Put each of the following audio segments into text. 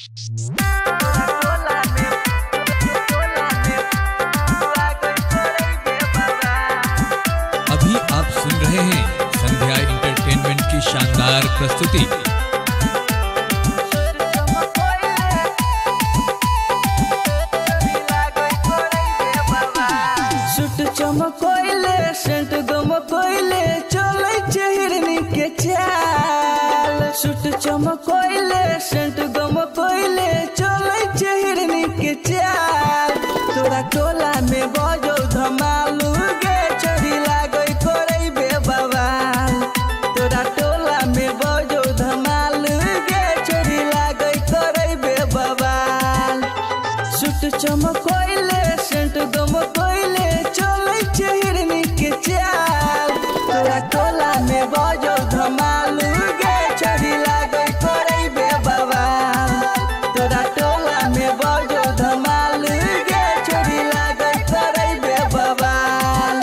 अभी आप सुन रहे हैं संध्या एंटरटेनमेंट की शानदार प्रस्तुति। चमकोइले सेंट गमकोइले चले हिरनी के चाल। सूट चमकोइले सेंट गमकोइले चले हिरनी के चाल। तोरा टोला में बजो धमालू गे चोरी लागई करई बे बवाल। तोरा टोला में बजो धमालू गे चोरी लागई करई बे बवाल। सूट चमकोइले सेंट गमकोइले हिरनी के चाल। तोरा टोला में बजो धमालू गे चोरी लागई करई बे बवाल। तोरा टोला में बजो धमालू गे चोरी लागई करई बे बवाल।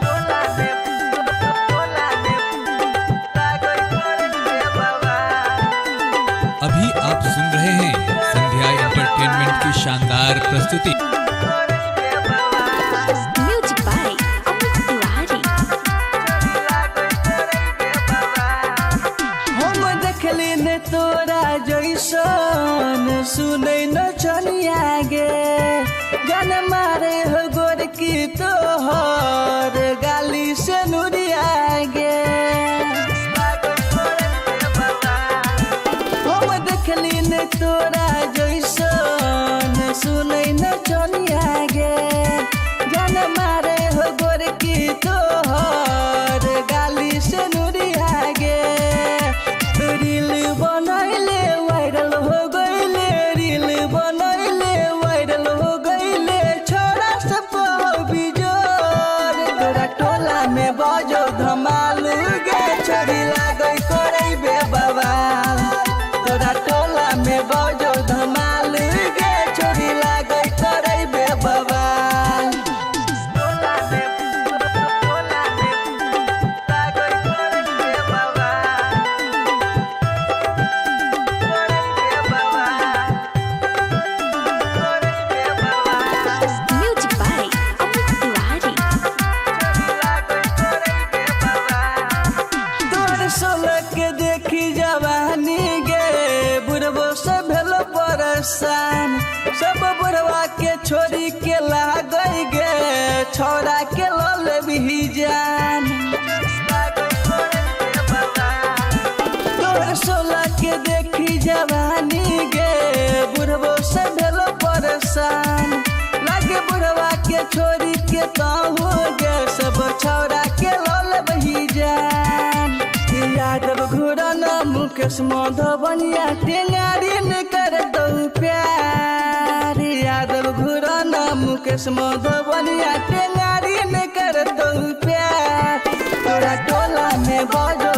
टोला में लागई करई बे बवाल। अभी आप सुन रहे हैं संध्या एंटरटेनमेंट की शानदार प्रस्तुति। तोरा जैसन सुनै न चलिया गे गान मारे हो गोर की तोहर गाली से नुरिया गे। हम देखली ने तोरा जैसन सुनै न चलिया गे गान मारे हो गोर की तोहर गाली से नुरिया गे। रील बनैले वायरल हो गईले, रील बनैले वायरल हो गईले छोरा सब बिजोर। तोरा टोला में बजो धमालू गे चोरी लागई करई बे बवाल। तोरा टोला में बजो धमालू गे चोरी लागई करई बे बवाल। टोला में लागई करई बे बवाल। के देखी जवानी गे बुढ़बो से भेलो परेशान। सब बुढ़वा के छोरी के लागई गे छोरा के लल भी जान। तोर सोला के देखी जवानी गे बुढ़बो से भेलो परेशान। लागे बुढ़वा के छोरी के कहू गे सब छोरा के लल भी जान। यादव घुराना मुकेश मधुबनिया टेंगारी न कर दो प्यार। यादव घुराना मुकेश मधुबनिया टेंगारी न कर दो प्यार। तोरा टोला में बजो